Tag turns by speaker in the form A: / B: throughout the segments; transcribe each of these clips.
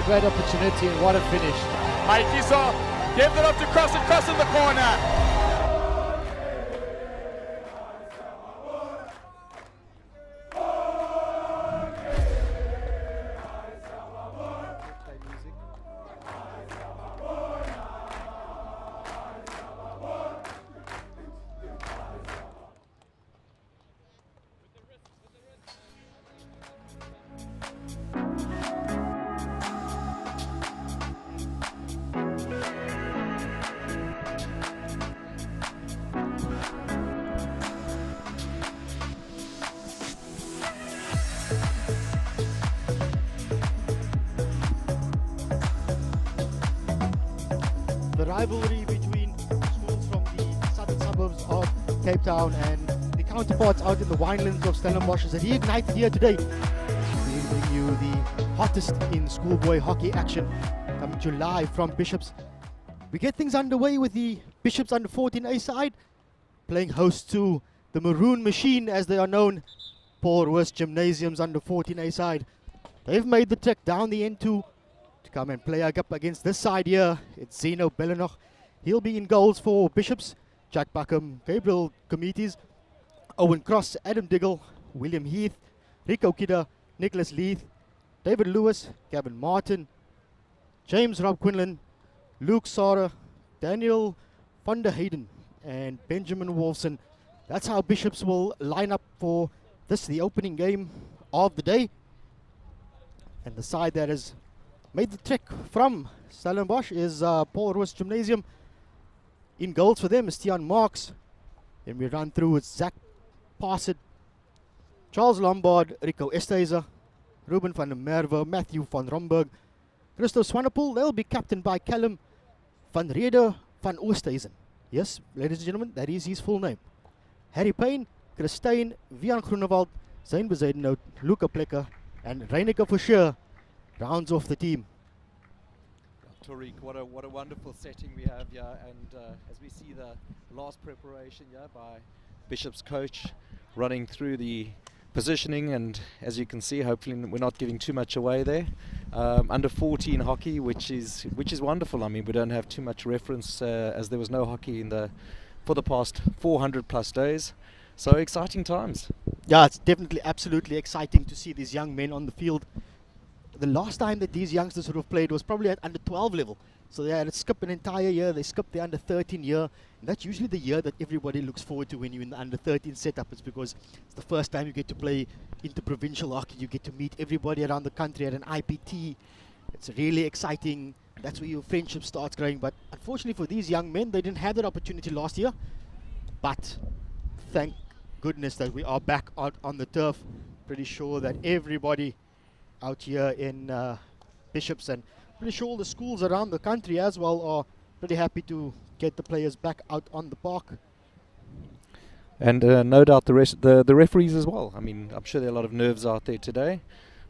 A: great opportunity, and what a finish.
B: Maikiso gives it up to Cross and Cross in the corner.
A: The rivalry between schools from the southern suburbs of Cape Town and the counterparts out in the winelands of Stellenbosch is reignited here today. We bring you the hottest in schoolboy hockey action coming to you live from Bishops. We get things underway with the Bishops under 14A side playing host to the Maroon Machine, as they are known, Paul Roos Gymnasium's under 14A side. They've made the trek down the N2 to come and play up against this side here. It's Zeno Belenoch. He'll be in goals for Bishops. Jack Buckham, Gabriel Comites, Owen Cross, Adam Diggle, William Heath, Rico Kidda, Nicholas Leith, David Lewis, Gavin Martin, James Rob Quinlan, Luke Sara, Daniel van der Hayden, and Benjamin Wolfson. That's how Bishops will line up for this, the opening game of the day. And the side that has made the trek from Stellenbosch is Paul Roos Gymnasium. In goals for them is Tian Marks. Then we run through with Zach Passett, Charles Lombard, Rico Esteza, Ruben van der Merwe, Matthew van Romberg, Christo Swanepoel. They'll be captained by Callum van Rede van Oosthuizen. Yes, ladies and gentlemen, that is his full name. Harry Payne, Christine, Vian Groenewald, Zane Bezuidenhout, Luca Plekker, and Reineke Forscher rounds off the team.
C: Tariq, what a wonderful setting we have here, and as we see the last preparation here by Bishop's coach running through the positioning, and as you can see, hopefully we're not giving too much away there. Under 14 hockey, which is wonderful. I mean, we don't have too much reference as there was no hockey for the past 400 plus days. So exciting times.
A: Yeah, it's definitely absolutely exciting to see these young men on the field. The last time that these youngsters would have played was probably at under 12 level. So they had to skip an entire year. They skipped the under 13 year. And that's usually the year that everybody looks forward to when you're in the under 13 setup. It's because it's the first time you get to play interprovincial hockey. You get to meet everybody around the country at an IPT. It's really exciting. That's where your friendship starts growing. But unfortunately for these young men, they didn't have that opportunity last year. But thank goodness that we are back out on the turf. Pretty sure that everybody out here in Bishops, and pretty sure all the schools around the country as well, are pretty happy to get the players back out on the park.
C: And no doubt the referees as well. I mean, I'm sure there are a lot of nerves out there today,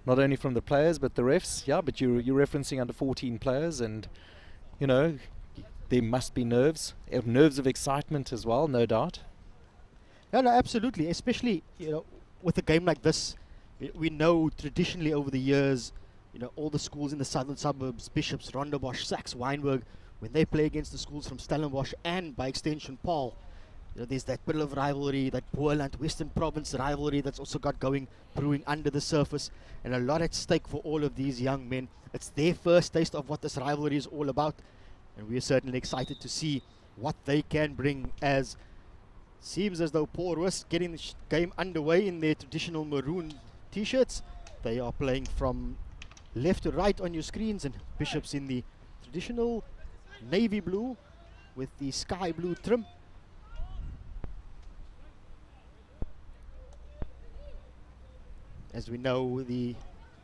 C: not only from the players but the refs. Yeah, but you're referencing under 14 players, and you know there must be nerves of excitement as well, no doubt.
A: Yeah, no, absolutely. Especially with a game like this. We know traditionally over the years, all the schools in the southern suburbs, Bishops, Rondebosch, Sachs, Wynberg, when they play against the schools from Stellenbosch and by extension Paul, there's that bit of rivalry, that Boerland Western Province rivalry that's also got brewing under the surface, and a lot at stake for all of these young men. It's their first taste of what this rivalry is all about, and we're certainly excited to see what they can bring, as seems as though Paul Roos getting the game underway in their traditional maroon T-shirts. They are playing from left to right on your screens, and Bishops in the traditional navy blue with the sky blue trim. As we know, the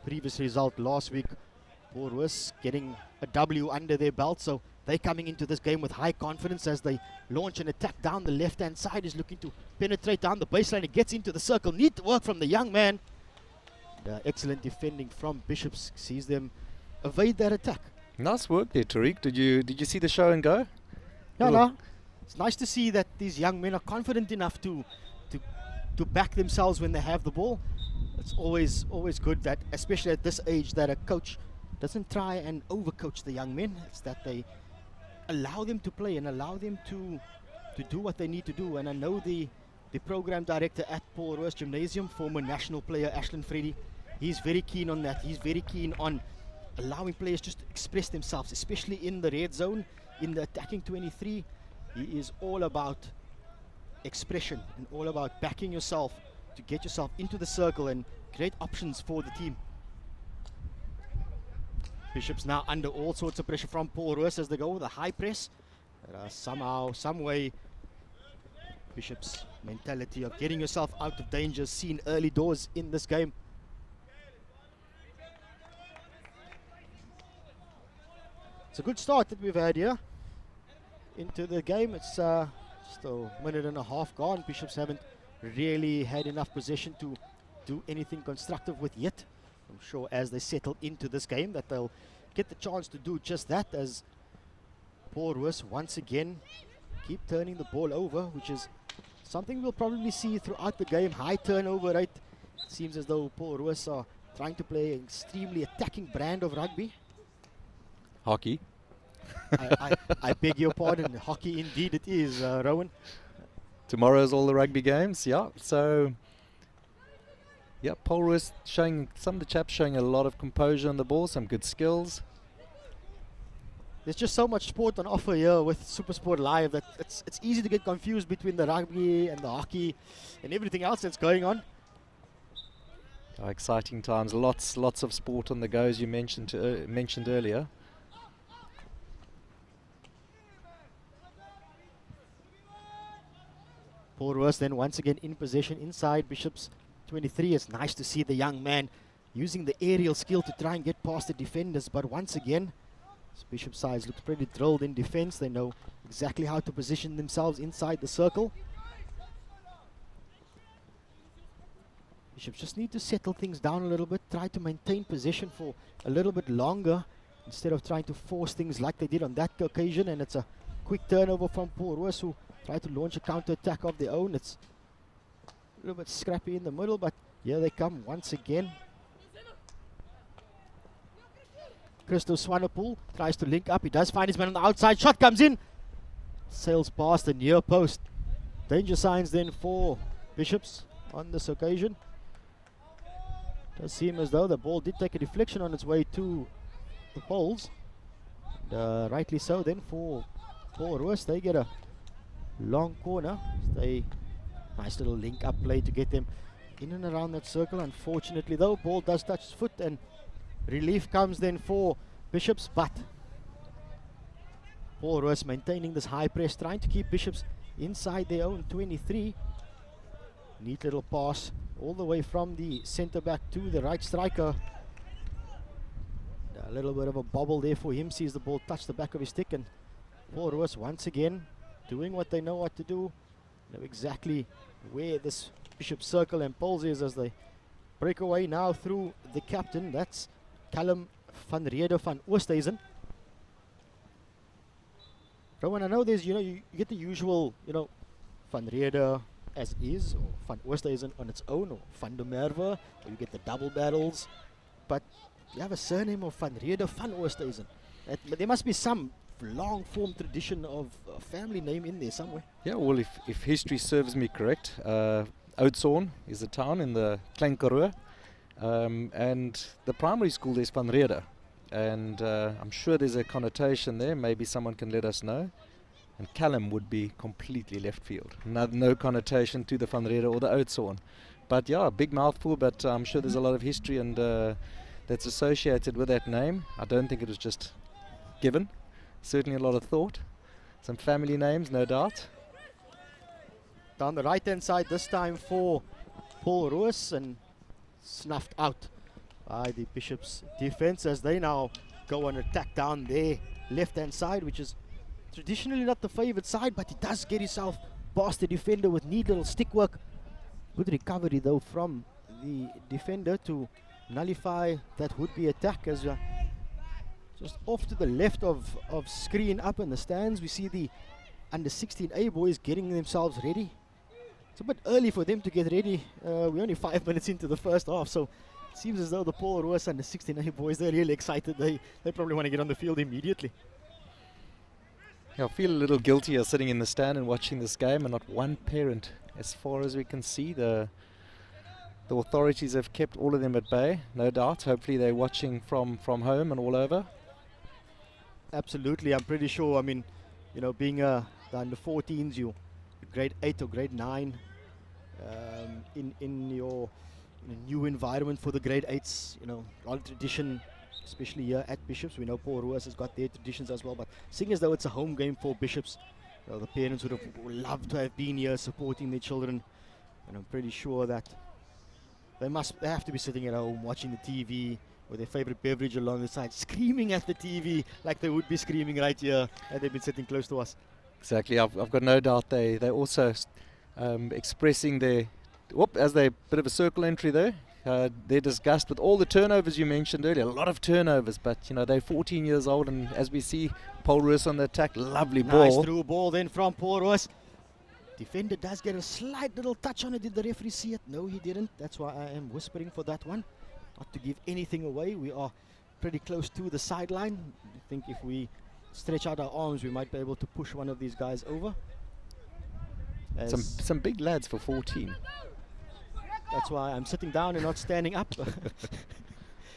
A: previous result last week, Paul Roos getting a W under their belt, so they're coming into this game with high confidence as they launch an attack down the left-hand side. Is looking to penetrate down the baseline. It gets into the circle. Neat work from the young man. Excellent defending from Bishops sees them evade that attack.
C: Nice work there, Tariq. Did you see the show and go?
A: No. It's nice to see that these young men are confident enough to back themselves when they have the ball. It's always good that, especially at this age, that a coach doesn't try and overcoach the young men. It's that they allow them to play and allow them to do what they need to do. And I know the program director at Paul Roos Gymnasium, former national player Ashland Freddy, he's very keen on that. He's very keen on allowing players just to express themselves, especially in the red zone, in the attacking 23. He is all about expression and all about backing yourself to get yourself into the circle and create options for the team. Bishop's now under all sorts of pressure from Paul Roos as they go with a high press. Somehow, some way, Bishop's mentality of getting yourself out of danger seen early doors in this game. It's a good start that we've had here into the game. It's just a minute and a half gone. Bishops haven't really had enough possession to do anything constructive with yet. I'm sure as they settle into this game that they'll get the chance to do just that, as Paul Roos once again keep turning the ball over, which is something we'll probably see throughout the game. High turnover rate. Seems as though Paul Roos are trying to play an extremely attacking brand of rugby.
C: Hockey.
A: I beg your pardon. Hockey indeed it is, Rowan.
C: Tomorrow's all the rugby games, yeah. So, yeah, Paul Roos showing, some of the chaps showing a lot of composure on the ball, some good skills.
A: There's just so much sport on offer here with Supersport Live that it's easy to get confused between the rugby and the hockey and everything else that's going on.
C: Exciting times, lots of sport on the go, as you mentioned earlier.
A: Paul Roos then once again in possession inside Bishop's 23. It's nice to see the young man using the aerial skill to try and get past the defenders, but once again, Bishop's side looks pretty drilled in defense. They know exactly how to position themselves inside the circle. Bishops just need to settle things down a little bit, try to maintain possession for a little bit longer instead of trying to force things like they did on that occasion. And it's a quick turnover from Paul Roos, who try to launch a counter-attack of their own. It's a little bit scrappy in the middle, but here they come once again. Christo Swanepoel tries to link up. He does find his man on the outside. Shot comes in. Sails past the near post. Danger signs then for Bishops on this occasion. Does seem as though the ball did take a deflection on its way to the poles. And, rightly so then for Paul Roos. They get a long corner. Nice little link up play to get them in and around that circle. Unfortunately though, ball does touch his foot and relief comes then for Bishops, but Paul Roos maintaining this high press, trying to keep Bishops inside their own 23. Neat little pass all the way from the centre back to the right striker. A little bit of a bobble there for him, sees the ball touch the back of his stick, and Paul Roos once again doing what they know what to do. Know exactly where this Bishop circle and poles is as they break away now through the captain. That's Callum van Rede van Oosthuizen. Rowan, I know there's, you get the usual, Van Rede as is, or Van Oosthuizen on its own, or Van der Merwe, or you get the double barrels. But you have a surname of Van Rede van Oosthuizen. But there must be some long form tradition of a family name in there somewhere.
C: Yeah, well, if history serves me correct, Oudtshoorn is a town in the Klein Karoo. And the primary school there's Van Rede, and I'm sure there's a connotation there. Maybe someone can let us know. And Callum would be completely left field. No connotation to the Van Rede or the Oudtshoorn. But yeah, big mouthful, but I'm sure there's a lot of history and that's associated with that name. I don't think it was just given. Certainly a lot of thought. Some family names, no doubt.
A: Down the right hand side this time for Paul Roos, and snuffed out by the Bishops defense as they now go on attack down their left hand side, which is traditionally not the favored side, but he does get himself past the defender with neat little stick work. Good recovery though from the defender to nullify that would-be attack. As just off to the left of screen up in the stands, we see the under 16A boys getting themselves ready. It's a bit early for them to get ready. We're only 5 minutes into the first half, so Seems as though the Paul Roos and the 16A boys, they're really excited. They probably want to get on the field immediately.
C: Yeah, I feel a little guilty of sitting in the stand and watching this game, and not one parent, as far as we can see. The authorities have kept all of them at bay, no doubt. Hopefully they're watching from home and all over.
A: Absolutely, I'm pretty sure. I mean, you know, being the under 14s, you grade 8 or grade 9, in your new environment for the grade 8s, you know, a lot of tradition, especially here at Bishops. We know Paul Roos has got their traditions as well, but seeing as though it's a home game for Bishops, you know, the parents would have loved to have been here supporting their children, and I'm pretty sure that they have to be sitting at home watching the TV with their favorite beverage along the side, screaming at the TV like they would be screaming right here, and they've been sitting close to us.
C: Exactly, I've got no doubt they're also expressing their, as they bit of a circle entry there, their disgust with all the turnovers you mentioned earlier. A lot of turnovers, but you know, they're 14 years old, and as we see, Paul Roos on the attack, lovely ball.
A: Nice through ball then from Paul Roos. Defender does get a slight little touch on it. Did the referee see it? No, he didn't. That's why I am whispering for that one. Not to give anything away. We are pretty close to the sideline. I think if we stretch out our arms, we might be able to push one of these guys over.
C: Some big lads for 14.
A: That's why I'm sitting down and not standing up.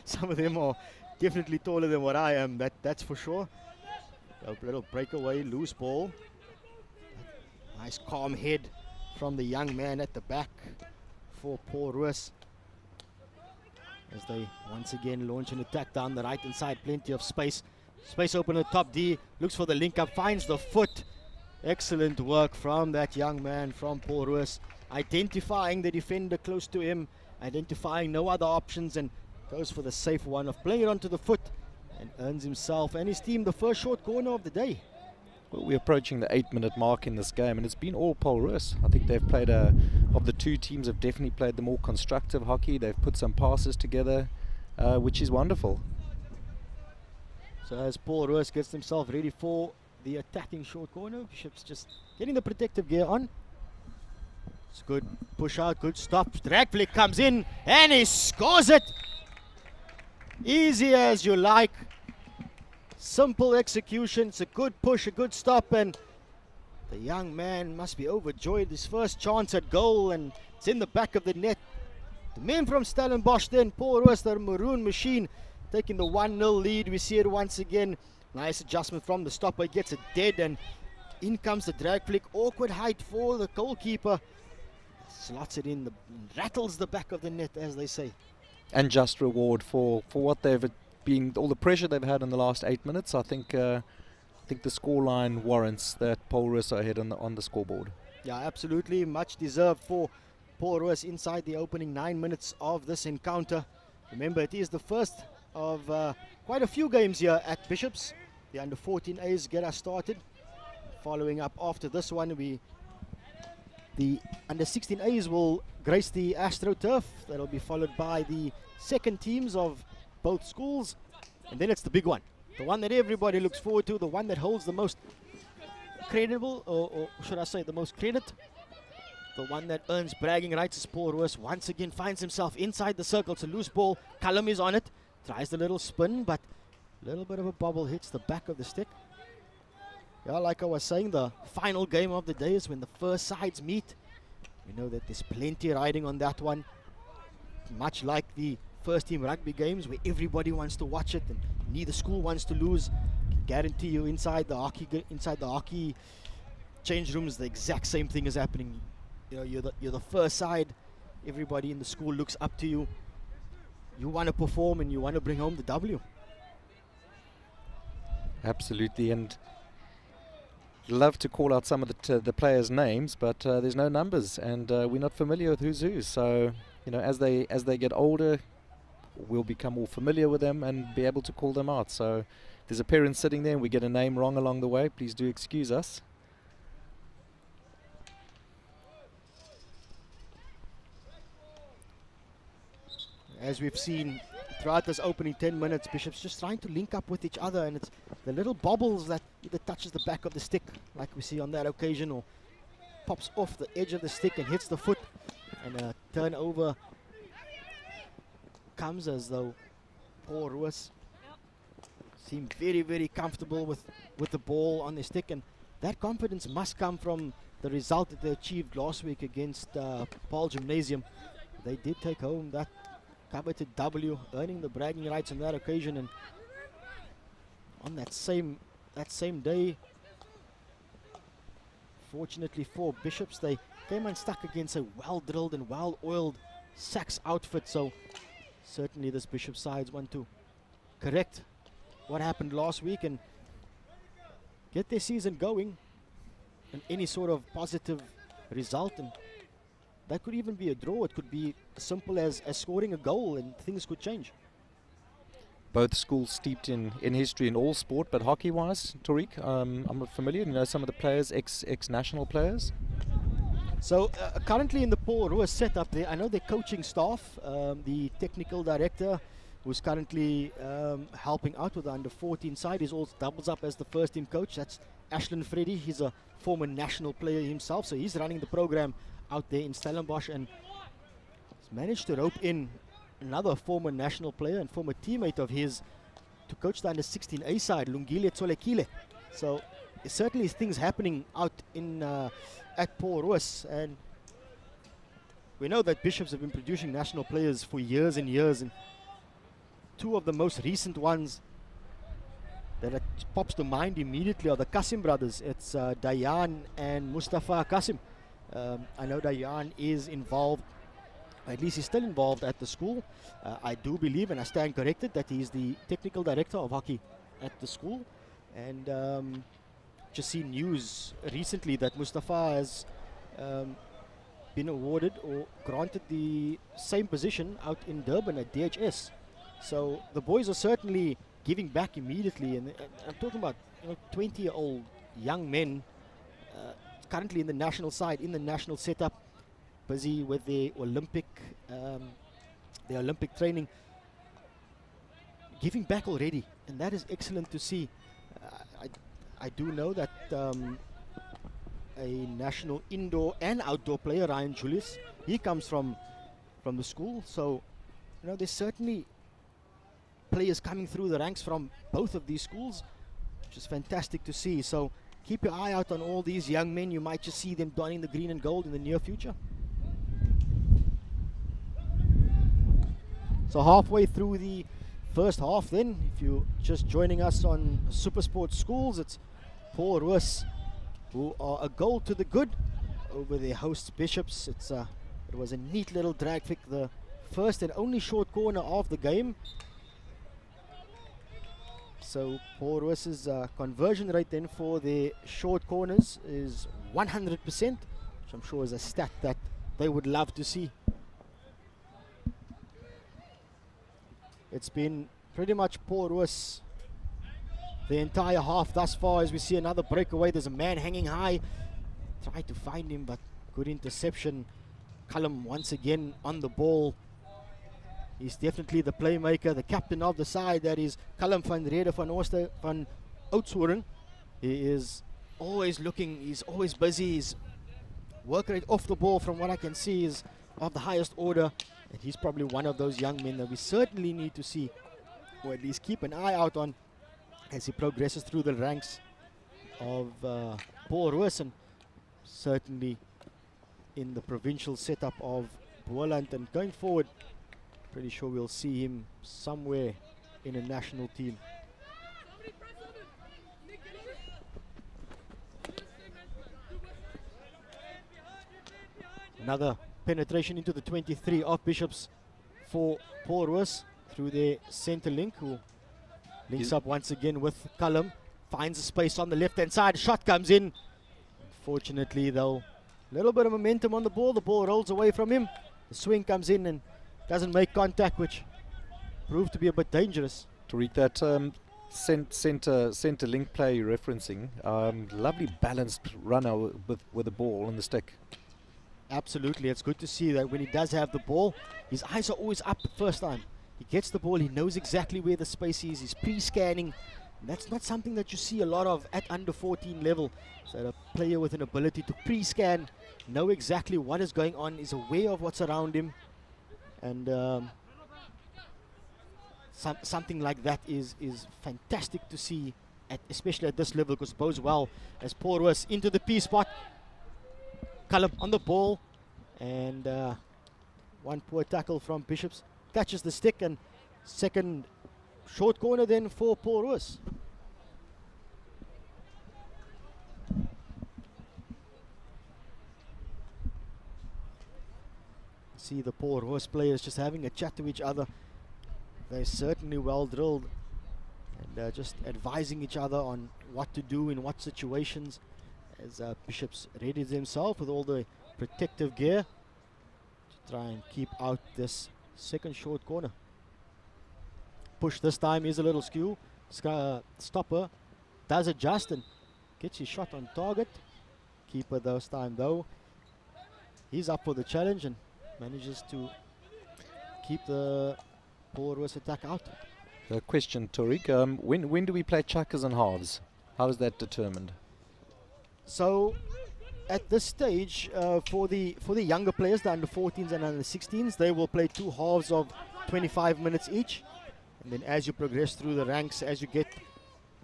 A: Some of them are definitely taller than what I am, that's for sure. A little breakaway, loose ball. Nice calm head from the young man at the back for Paul Roos. As they once again launch an attack down the right hand side, plenty of space. Space open at top D, looks for the link up, finds the foot. Excellent work from that young man from Paul Roos, identifying the defender close to him, identifying no other options, and goes for the safe one of playing it onto the foot, and earns himself and his team the first short corner of the day.
C: Well, we're approaching the 8-minute mark in this game, and it's been all Paul Roos. I think they've played of the two teams, have definitely played the more constructive hockey. They've put some passes together, which is wonderful.
A: So as Paul Roos gets himself ready for the attacking short corner, Bishop's just getting the protective gear on. It's good push out, good stop. Drag flick comes in and he scores it. Easy as you like. Simple execution. It's a good push, a good stop, and the young man must be overjoyed. His first chance at goal, and it's in the back of the net. The men from Stellenbosch then, Paul Roos, the Maroon Machine, taking the 1-0 lead. We see it once again. Nice adjustment from the stopper. He gets it dead, and in comes the drag flick. Awkward height for the goalkeeper. Slots it in, rattles the back of the net, as they say.
C: And just reward for what they've been, all the pressure they've had in the last 8 minutes. I think the scoreline warrants that Paul Roos are ahead on the scoreboard.
A: Yeah, absolutely. Much deserved for Paul Roos inside the opening 9 minutes of this encounter. Remember, it is the first of quite a few games here at Bishops. The under 14As get us started. Following up after this one, the under 16As will grace the Astro turf. That'll be followed by the second teams of both schools, and then it's the big one, the one that everybody looks forward to, the one that holds the most credible, or should I say the most credit, the one that earns bragging rights. Is Paul Roos once again finds himself inside the circle. It's a loose ball. Callum is on it, tries the little spin, but a little bit of a bobble hits the back of the stick. Yeah, like I was saying, the final game of the day is when the first sides meet. We know that there's plenty riding on that one, much like the first team rugby games where everybody wants to watch it and neither school wants to lose. I can guarantee you inside the hockey change rooms, the exact same thing is happening. You know, you're the first side. Everybody in the school looks up to you. You want to perform and you want to bring home the W.
C: Absolutely, and love to call out some of the players' names, but there's no numbers, and we're not familiar with who's who. So, you know, as they get older, we'll become more familiar with them and be able to call them out. So, if there's a parent sitting there and we get a name wrong along the way, please do excuse us.
A: As we've seen throughout this opening 10 minutes, Bishop's just trying to link up with each other, and it's the little bobbles that either touches the back of the stick, like we see on that occasion, or pops off the edge of the stick and hits the foot, and a turnover comes, as though Paul Roos seem very, very comfortable with the ball on their stick, and that confidence must come from the result that they achieved last week against Paul Gimnasium. They did take home that coveted W, earning the bragging rights on that occasion. And on that same day, fortunately for Bishops, they came unstuck against a well-drilled and well-oiled Sachs outfit. So certainly this Bishops sides want to correct what happened last week and get their season going and any sort of positive result. And that could even be a draw. It could be as simple as scoring a goal, and things could change.
C: Both schools steeped in history in all sport, but hockey-wise, Tariq, I'm not familiar. You know some of the players, ex-national players?
A: So currently in the Paul Roos setup there, I know their coaching staff, the technical director who's currently helping out with the under-14 side, he's also doubles up as the first team coach. That's Ashlyn Freddy. He's a former national player himself, so he's running the program out there in Stellenbosch, and he's managed to rope in another former national player and former teammate of his to coach the under-16A side, Lungile Tsolekile. So there's certainly things happening out in at Paul Roos, and we know that Bishops have been producing national players for years and years, and two of the most recent ones that pops to mind immediately are the Kasim brothers. It's Dayan and Mustafa Kasim. I know Dayan is involved, at least he's still involved at the school. I do believe, and I stand corrected, that he's the technical director of hockey at the school. And just seen news recently that Mustafa has been awarded or granted the same position out in Durban at DHS. So the boys are certainly giving back immediately, and I'm talking about 20-year-old young men currently in the national side, in the national setup, busy with their Olympic training, giving back already, and that is excellent to see. I do know that a national indoor and outdoor player, Ryan Julius, he comes from the school, so there's certainly players coming through the ranks from both of these schools, which is fantastic to see. So keep your eye out on all these young men. You might just see them donning the green and gold in the near future. So halfway through the first half then, if you're just joining us on Supersport Schools, it's Paul Roos who are a goal to the good over their hosts Bishops. It was a neat little drag flick, the first and only short corner of the game. So Paul Roos's conversion rate then for their short corners is 100%, which I'm sure is a stat that they would love to see. It's been pretty much Paul Roos the entire half thus far, as we see another breakaway. There's a man hanging high, tried to find him, but good interception. Cullum once again on the ball. He's definitely the playmaker, the captain of the side. That is Cullum van Rede van Oudtshoorn. He is always looking, he's always busy. His work rate off the ball, from what I can see, is of the highest order. And he's probably one of those young men that we certainly need to see, or at least keep an eye out on, as he progresses through the ranks of Paul Roos, and certainly in the provincial setup of Woodlands. And going forward, pretty sure we'll see him somewhere in a national team. Another penetration into the 23 of Bishops for Paul Roos through their center link, who links up once again with Cullum. Finds a space on the left-hand side. Shot comes in. Unfortunately, though, a little bit of momentum on the ball. The ball rolls away from him. The swing comes in and doesn't make contact, which proved to be a bit dangerous.
C: Tariq, that center link play you're referencing, lovely balanced runner with the ball on the stick.
A: Absolutely, it's good to see that when he does have the ball, his eyes are always up the first time. He gets the ball, he knows exactly where the space is, he's pre-scanning. That's not something that you see a lot of at under 14 level. So a player with an ability to pre-scan, know exactly what is going on, is aware of what's around him. And something like that is fantastic to see, especially at this level, because it bodes well as Paul Roos into the P spot. Cullum on the ball, and one poor tackle from Bishops. Catches the stick, and second short corner then for Paul Roos. See the Paul Roos players just having a chat to each other. They're certainly well drilled, and just advising each other on what to do in what situations, as Bishops readies himself with all the protective gear to try and keep out this second short corner. Push this time is a little skew. Stopper does adjust and gets his shot on target. Keeper this time though, he's up for the challenge and manages to keep the Paul Roos attack out.
C: Question, Tariq, when do we play chuckers and halves? How is that determined?
A: So at this stage, for the younger players, the under 14s and under 16s, they will play two halves of 25 minutes each. And then as you progress through the ranks, as you get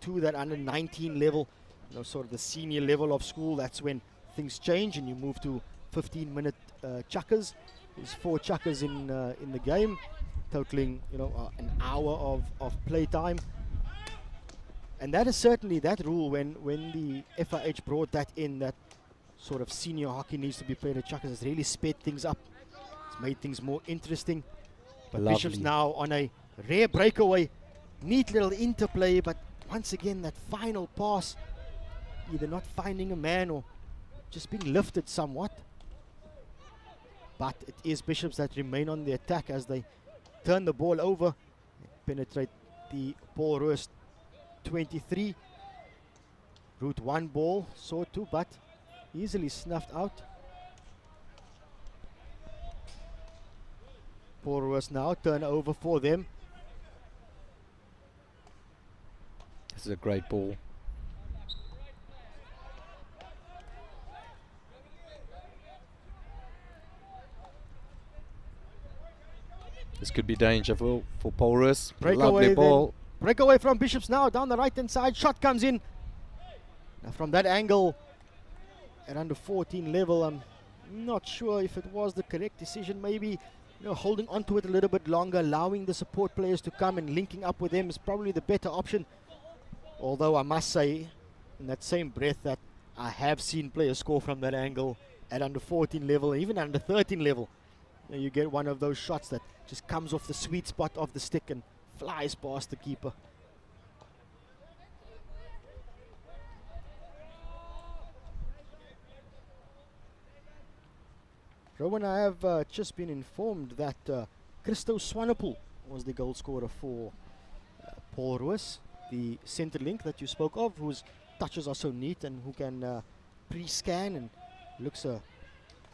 A: to that under 19 level, you know, sort of the senior level of school, that's when things change and you move to 15-minute chuckers. There's 4 chuckers in the game, totaling, you know, an hour of play time. And that is certainly that rule when the FIH brought that in, that sort of senior hockey needs to be played at chuckers. It's really sped things up. It's made things more interesting. But
C: Lovely.
A: Bishops now on a rare breakaway, neat little interplay, but once again that final pass, either not finding a man or just being lifted somewhat. But it is Bishops that remain on the attack as they turn the ball over, penetrate the Paul Roos 23. Route 1 ball, saw 2, but easily snuffed out. Paul Roos now turn over for them.
C: This is a great ball. This could be danger for Paul Roos. Lovely ball.
A: Breakaway from Bishops now down the right hand side. Shot comes in. Now from that angle at under 14 level, I'm not sure if it was the correct decision. Maybe, you know, holding onto it a little bit longer, allowing the support players to come and linking up with them is probably the better option. Although I must say, in that same breath, that I have seen players score from that angle at under 14 level, even under 13 level. You know, you get one of those shots that just comes off the sweet spot of the stick and flies past the keeper. Rowan, I have just been informed that Christo Swanepoel was the goal scorer for Paul Roos, the centre link that you spoke of, whose touches are so neat and who can pre-scan and looks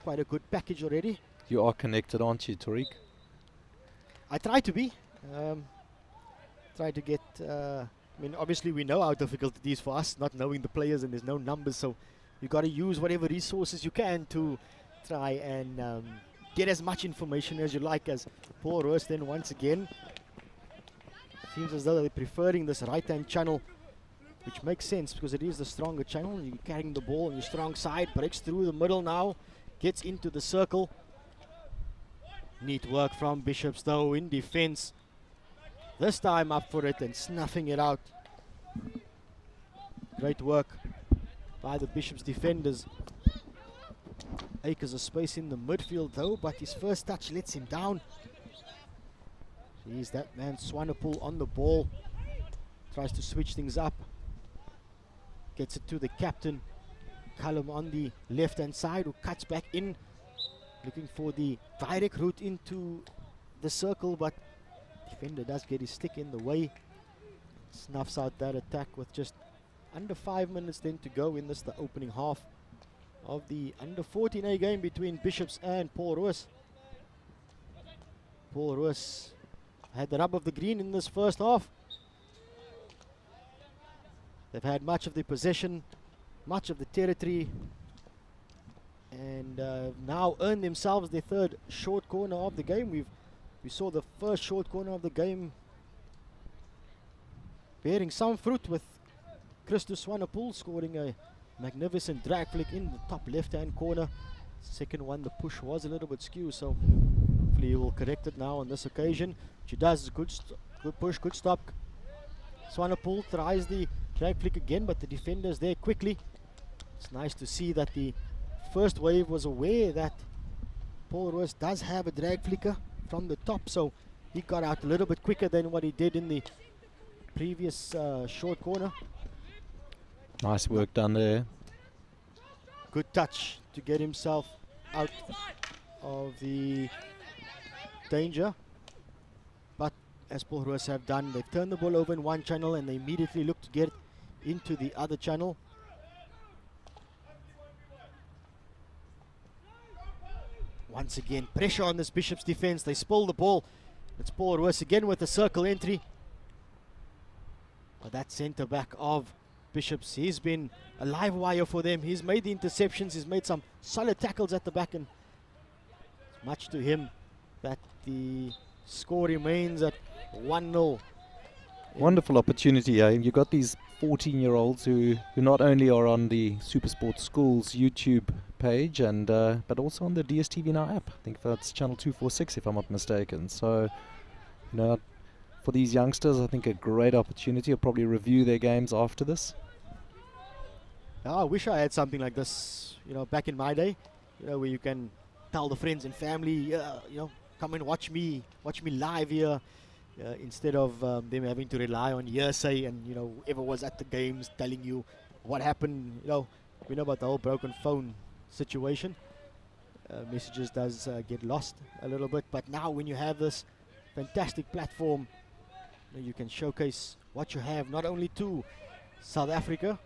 A: quite a good package already.
C: You are connected, aren't you, Tariq?
A: I try to be. Try to get, I mean, obviously we know how difficult it is for us, not knowing the players, and there's no numbers, so you got to use whatever resources you can to try and get as much information as you like. As Paul Roos then once again, seems as though they're preferring this right-hand channel, which makes sense because it is the stronger channel. You're carrying the ball on your strong side, breaks through the middle now, gets into the circle. Neat work from Bishops though in defense. This time up for it and snuffing it out. Great work by the Bishops defenders. Acres of space in the midfield though, but his first touch lets him down. He's that man Swanepoel on the ball. Tries to switch things up. Gets it to the captain. Cullum on the left hand side, who cuts back in, looking for the direct route into the circle, but defender does get his stick in the way. Snuffs out that attack with just under 5 minutes then to go in this, the opening half of the under 14A game between Bishops and Paul Roos. Paul Roos had the rub of the green in this first half. They've had much of the possession, much of the territory, and now earned themselves their third short corner of the game. We saw the first short corner of the game bearing some fruit, with Christus Swanepoel scoring a magnificent drag flick in the top left-hand corner. Second one, the push was a little bit skew, so hopefully he will correct it now on this occasion. She does. Good push, good stop. Swanepoel tries the drag flick again, but the defender's there quickly. It's nice to see that the first wave was aware that Paul Roos does have a drag flicker from the top, so he got out a little bit quicker than what he did in the previous short corner.
C: Nice work done there.
A: Good touch to get himself out of the danger. But as Paul Roos have done, they've turned the ball over in one channel and they immediately look to get it into the other channel. Once again, pressure on this Bishop's defense. They spoil the ball. It's Paul Roos again with a circle entry. But that centre back of Bishop's, he's been a live wire for them. He's made the interceptions. He's made some solid tackles at the back, and it's much to him that the score remains at 1-0.
C: Wonderful opportunity. You got these 14-year-olds who not only are on the Supersport Schools YouTube page and but also on the DSTV Now app. I think that's channel 246 if I'm not mistaken. So, you know, for these youngsters, I think a great opportunity. I'll probably review their games after this.
A: I wish I had something like this, you know, back in my day, you know, where you can tell the friends and family, you know, come and watch me live here, instead of them having to rely on hearsay and, you know, whoever was at the games telling you what happened. You know, we know about the whole broken phone situation. Messages does get lost a little bit, but now when you have this fantastic platform, you can showcase what you have not only to South Africa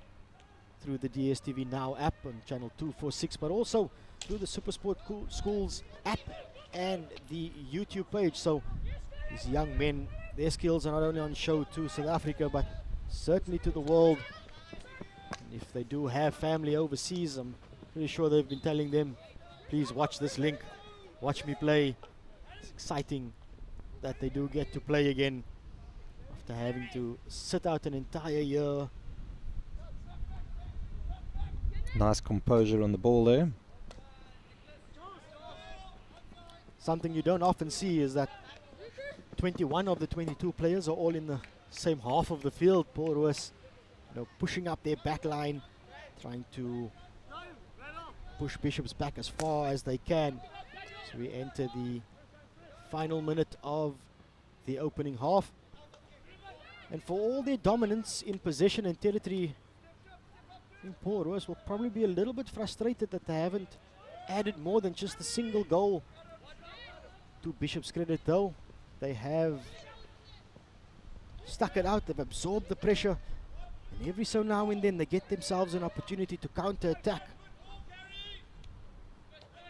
A: through the DSTV Now app on channel 246, but also through the Supersport Schools app and the YouTube page. So these young men, their skills are not only on show to South Africa, but certainly to the world. And if they do have family overseas, I'm pretty sure they've been telling them, please watch this link, watch me play. It's exciting that they do get to play again after having to sit out an entire year.
C: Nice composure on the ball there.
A: Something you don't often see is that 21 of the 22 players are all in the same half of the field. Paul Roos, you know, pushing up their back line, trying to push Bishop's back as far as they can. So we enter the final minute of the opening half. And for all their dominance in possession and territory, I think Paul Roos will probably be a little bit frustrated that they haven't added more than just a single goal. To Bishop's credit though, they have stuck it out, they've absorbed the pressure, and every so now and then they get themselves an opportunity to counter-attack.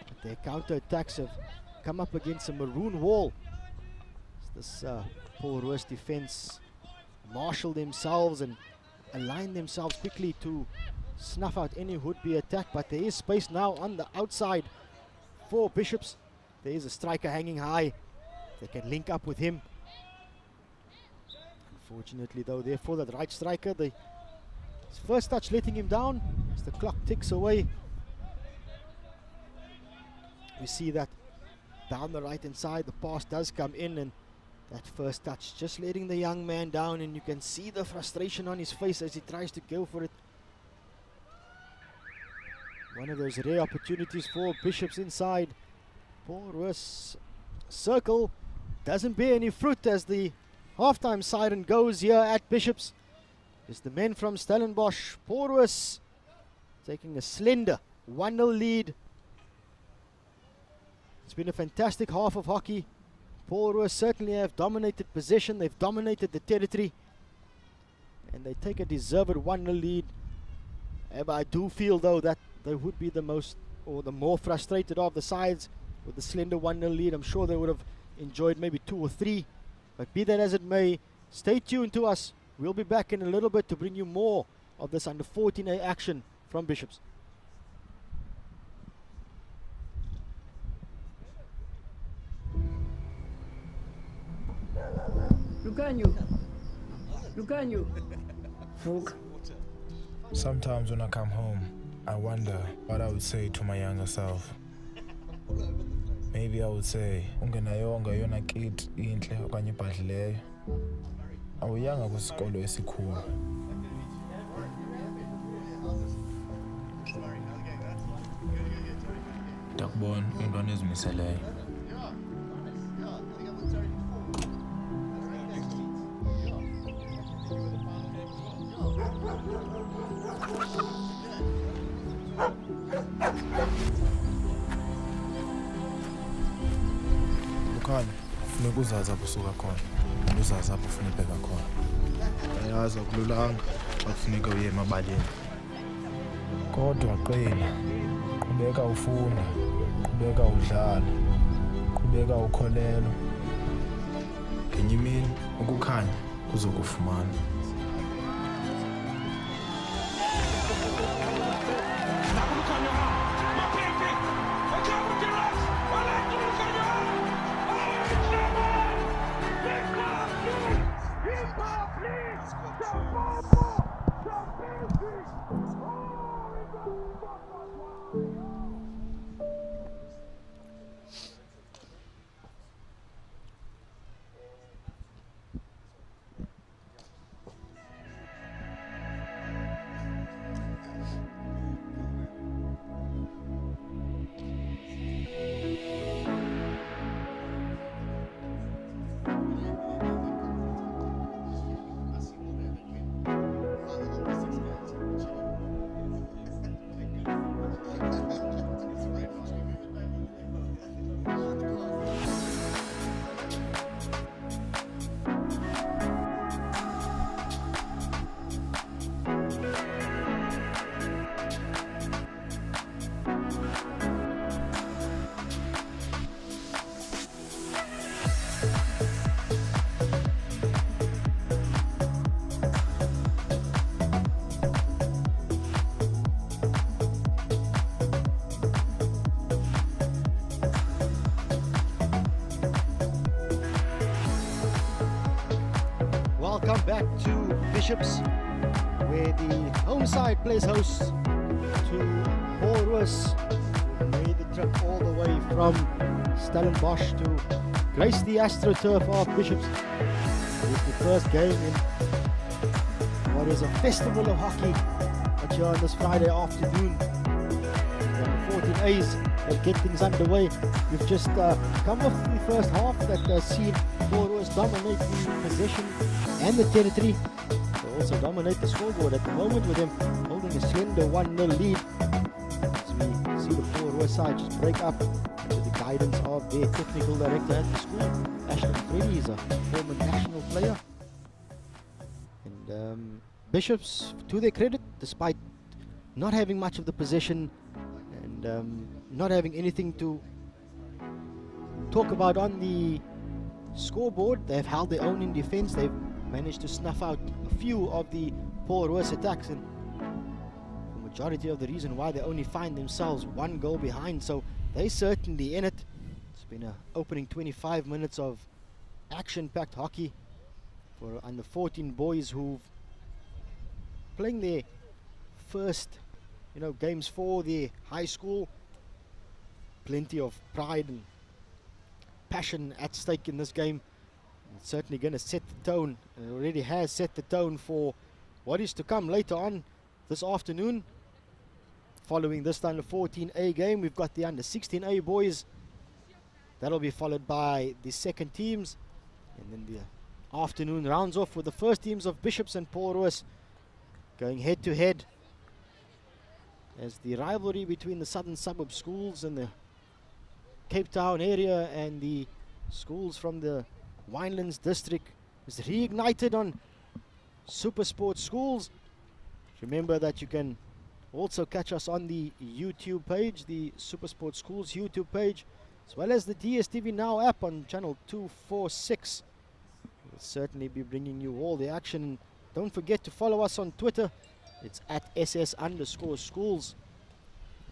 A: But their counter-attacks have come up against a maroon wall. This Paul Roos defense marshal themselves and align themselves quickly to snuff out any would-be attack, but there is space now on the outside for Bishops. There is a striker hanging high. They can link up with him. Unfortunately though, therefore that right striker, his first touch letting him down as the clock ticks away. We see that down the right hand side the pass does come in, and that first touch just letting the young man down, and you can see the frustration on his face as he tries to go for it. One of those rare opportunities for Bishops inside. Paul Roos circle doesn't bear any fruit as the halftime siren goes here at Bishops. It's the men from Stellenbosch. Paul Roos taking a slender 1-0 lead. It's been a fantastic half of hockey. Paul Roos certainly have dominated possession, they've dominated the territory, and they take a deserved 1-0 lead. But I do feel though that they would be the more frustrated of the sides with the slender 1-0 lead. I'm sure they would have enjoyed maybe 2 or 3, but be that as it may, stay tuned to us. We'll be back in a little bit to bring you more of this under 14A action from Bishops.
D: Lucanho. Lucanio. Folk.
E: Sometimes when I come home, I wonder what I would say to my younger self. Maybe I would say, ungenayonga yona kid inhle okanye ibhadlileyo. Awuyanga kwisikolo esikhulu. Ndakubona intwana ezimiseleyo. Lukhanya, funeka uzazi apho usuka khona. Uzazi apho ufuna ubheka khona. Ayazi akululanga xa kufuneka uye emabaleni. Kodwa qina, qhubeka ufunda, qhubeka udlala, qhubeka ukholelwa. Ngenye imini ukukhanya kuzokufumana.
A: Welcome back to Bishops, where the home side plays host to Roos, who made the trip all the way from Stellenbosch to grace the Astro turf of Bishops. It's the first game in what is a festival of hockey here on this Friday afternoon. The 14As that get things underway. We've just come off the first half that has seen Roos dominate the possession and the territory. They also dominate the scoreboard at the moment, with them holding a slender 1-0 lead. As we see the Roos side just break up under the guidance of their technical director at the school, Ashton Freddy. Is a former national player. And Bishops, to their credit, despite not having much of the possession and not having anything to talk about on the scoreboard, they've held their own in defense. They've managed to snuff out a few of the Roos attacks, and the majority of the reason why they only find themselves one goal behind. So they're certainly in it. It's been an opening 25 minutes of action-packed hockey for under 14 boys who've playing their first games for their high school. Plenty of pride and passion at stake in this game. It's certainly going to set the tone, and it already has set the tone for what is to come later on this afternoon. Following this under 14A game, we've got the under 16A boys. That'll be followed by the second teams, and then the afternoon rounds off with the first teams of Bishops and Roos going head to head, as the rivalry between the southern suburb schools in the Cape Town area and the schools from the Winelands district is reignited on Super Sports Schools. Remember that you can also catch us on the YouTube page, the Super Sports Schools YouTube page, as well as the DSTV Now app on channel 246. We'll certainly be bringing you all the action. Don't forget to follow us on Twitter. It's at SS_schools.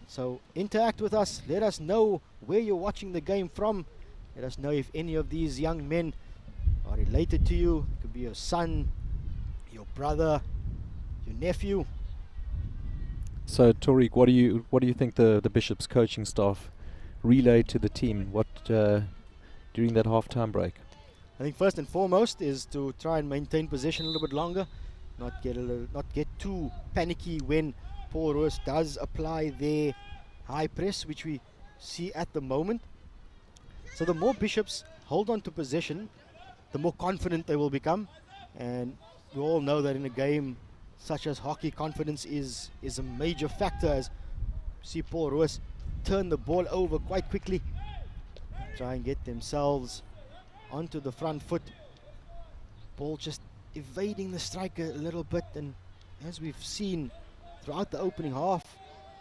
A: So interact with us. Let us know where you're watching the game from. Let us know if any of these young men are related to you. It could be your son, brother, your nephew.
C: So Tariq, what do you think the Bishop's coaching staff relayed to the team during that half-time break?
A: I think first and foremost is to try and maintain possession a little bit longer, not get too panicky when Paul Roos does apply their high press, which we see at the moment. So the more Bishops hold on to possession, the more confident they will become, and we all know that in a game such as hockey, confidence is a major factor. As you see Paul Roos turn the ball over quite quickly, try and get themselves onto the front foot. Ball just evading the striker a little bit, and as we've seen throughout the opening half,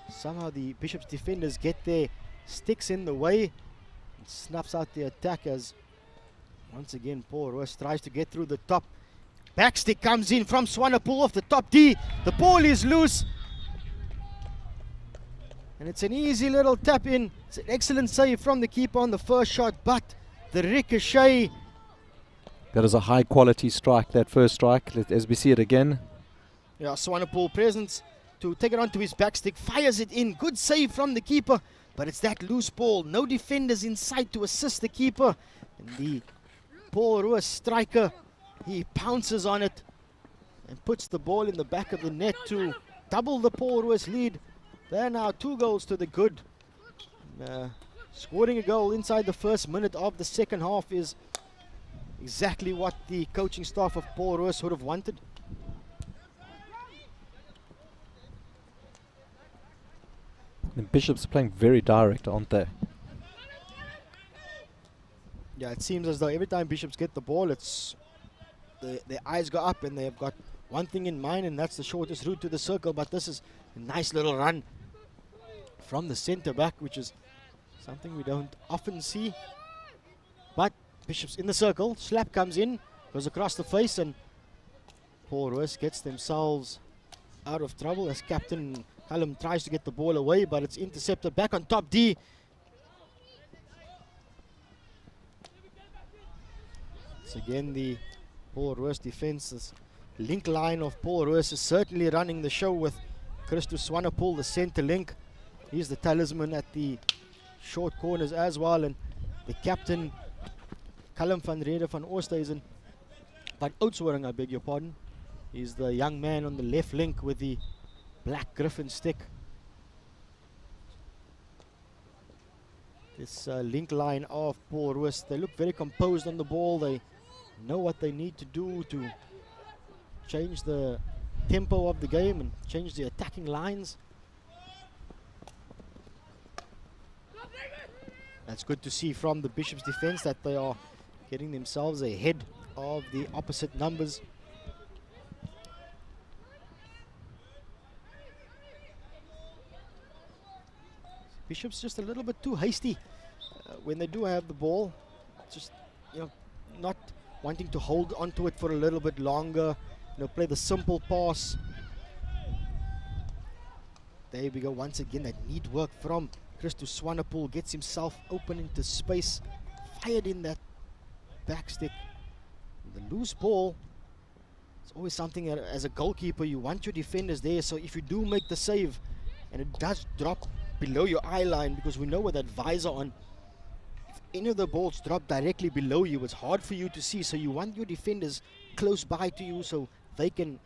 A: somehow the Bishops defenders get their sticks in the way and snuffs out the attack, as once again Paul Roos tries to get through the top. Backstick comes in from Swanepoel off the top D. The ball is loose, and it's an easy little tap in. It's an excellent save from the keeper on the first shot, but the ricochet.
C: That is a high quality strike, that first strike, as we see it again.
A: Yeah, Swanepoel presents to take it onto his backstick, fires it in. Good save from the keeper, but it's that loose ball. No defenders in sight to assist the keeper. And the Paul Roos striker, he pounces on it and puts the ball in the back of the net to double the Paul Roos lead. They're now 2 goals to the good. Scoring a goal inside the first minute of the second half is exactly what the coaching staff of Paul Roos would have wanted.
C: The Bishops are playing very direct, aren't they?
A: Yeah, it seems as though every time Bishops get the ball, it's their eyes go up and they've got one thing in mind, and that's the shortest route to the circle. But this is a nice little run from the centre back, which is something we don't often see. But Bishops in the circle, slap comes in, goes across the face, and Paul Roos gets themselves out of trouble as Captain Callum tries to get the ball away, but it's intercepted back on top D. It's again the Paul Roos defense. Link line of Paul Roos is certainly running the show with Christus Swanepoel, the centre link. He's the talisman at the short corners as well, and the captain Callum van Rede van Oosthuizen, but Oudtshoorn, I beg your pardon, is the young man on the left link with the black griffin stick. This link line of Paul Roos, they look very composed on the ball. They know what they need to do to change the tempo of the game and change the attacking lines. That's good to see from the Bishops defense that they are getting themselves ahead of the opposite numbers. Bishops just a little bit too hasty when they do have the ball. Just, not wanting to hold onto it for a little bit longer. Play the simple pass. There we go. Once again, that neat work from Christus Swanepoel, gets himself open into space, fired in that backstick. The loose ball, it's always something that as a goalkeeper you want your defenders there, so if you do make the save and it does drop below your eye line, because we know with that visor on, if any of the balls drop directly below you, it's hard for you to see, so you want your defenders close by to you so they can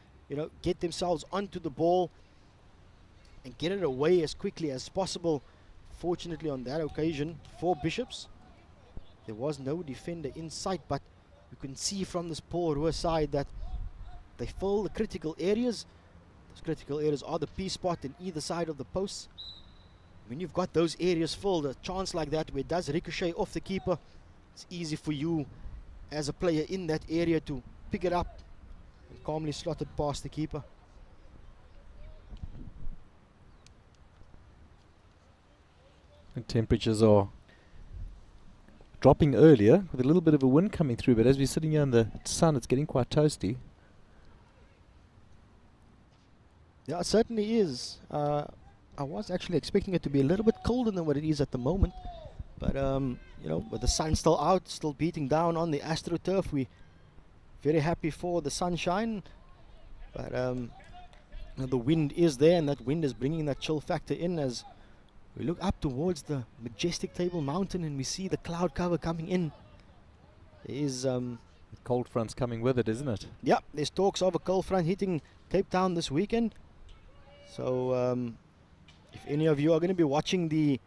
A: get themselves onto the ball and get it away as quickly as possible. Fortunately on that occasion for Bishops, there was no defender in sight, but you can see from this Paul Roos side that they fill the critical areas. Those critical areas are the P spot in either side of the posts. When you've got those areas filled, a chance like that where it does ricochet off the keeper, it's easy for you as a player in that area to pick it up and calmly slot it past the keeper.
C: The temperatures are dropping earlier with a little bit of a wind coming through, but as we're sitting here in the sun, it's getting quite toasty.
A: Yeah, it certainly is. I was actually expecting it to be a little bit colder than what it is at the moment, but with the sun still out, still beating down on the AstroTurf, we're very happy for the sunshine. But the wind is there, and that wind is bringing that chill factor in as we look up towards the majestic Table Mountain and we see the cloud cover coming in. There is
C: Cold front's coming with it, isn't it?
A: yeah, there's talks of a cold front hitting Cape Town this weekend. So if any of you are going to be watching the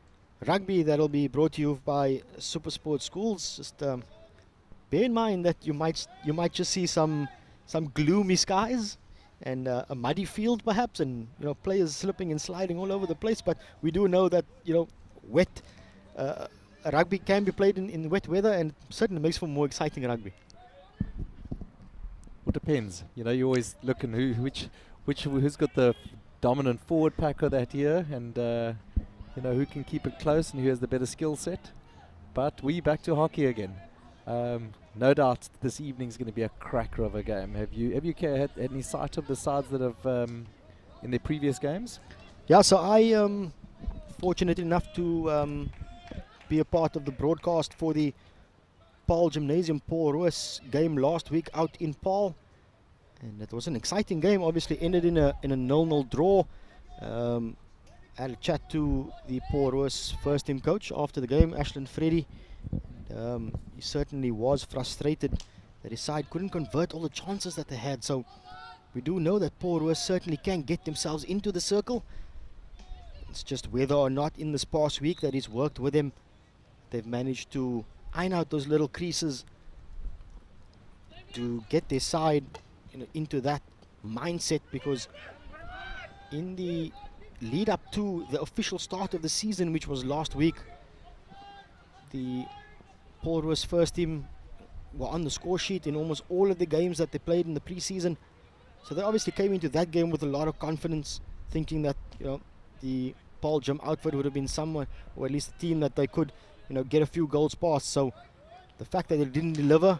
A: rugby that'll be brought to you by Super Sport Schools, just bear in mind that you might just see some gloomy skies and a muddy field perhaps, and players slipping and sliding all over the place. But we do know that wet rugby can be played in wet weather, and certainly makes for more exciting rugby.
C: Well, depends. You always look at who's got the dominant forward packer that year, and who can keep it close and who has the better skill set. But we back to hockey again. No doubt this evening's going to be a cracker of a game. Have you had any sight of the sides that have in their previous games?
A: Yeah, so I am fortunate enough to be a part of the broadcast for the Paarl Gimnasium Paul Roos game last week out in Paarl, and it was an exciting game. Obviously ended in a 0-0 draw. Had a chat to the Paul Roos first team coach after the game, Ashland Freddy. He certainly was frustrated that his side couldn't convert all the chances that they had. So we do know that Paul Roos certainly can get themselves into the circle. It's just whether or not in this past week that he's worked with them, they've managed to iron out those little creases to get their side into that mindset, because in the lead up to the official start of the season, which was last week, the Paul Roos first team were on the score sheet in almost all of the games that they played in the preseason. So they obviously came into that game with a lot of confidence, thinking that the Paul Gym outfit would have been someone, or at least a team that they could get a few goals past. So the fact that they didn't deliver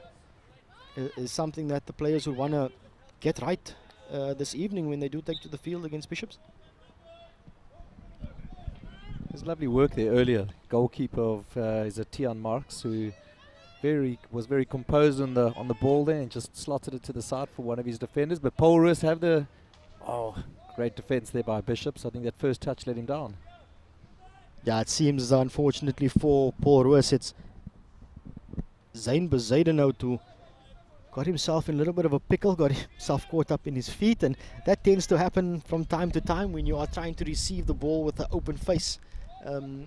A: is something that the players would want to get right this evening when they do take to the field against Bishops.
C: There's lovely work there earlier. Goalkeeper of is a Tian Marks, who was very composed on the ball there and just slotted it to the side for one of his defenders. But Paul Roos have the great defence there by Bishops. I think that first touch let him down.
A: Yeah, it seems unfortunately for Paul Roos, it's Zayn Bezaidenhout who got himself in a little bit of a pickle, got himself caught up in his feet, and that tends to happen from time to time when you are trying to receive the ball with an open face.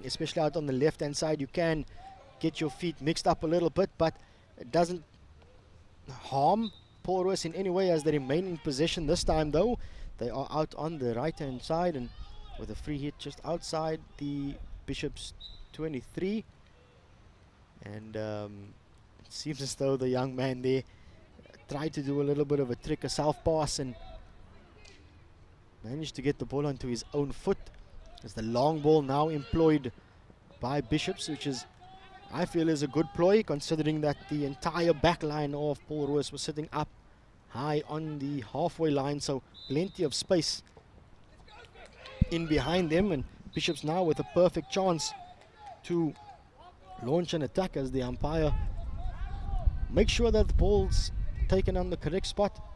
A: Especially out on the left hand side, you can get your feet mixed up a little bit, but it doesn't harm Paul Roos in any way as they remain in possession. This time though, they are out on the right hand side and with a free hit just outside the Bishops 23, and it seems as though the young man there tried to do a little bit of a trick, a self pass, and managed to get the ball onto his own foot. As the long ball now employed by Bishops, which is, I feel, is a good ploy, considering that the entire back line of Paul Roos was sitting up high on the halfway line, so plenty of space in behind them, and Bishops now with a perfect chance to launch an attack as the umpire makes sure that the ball's taken on the correct spot.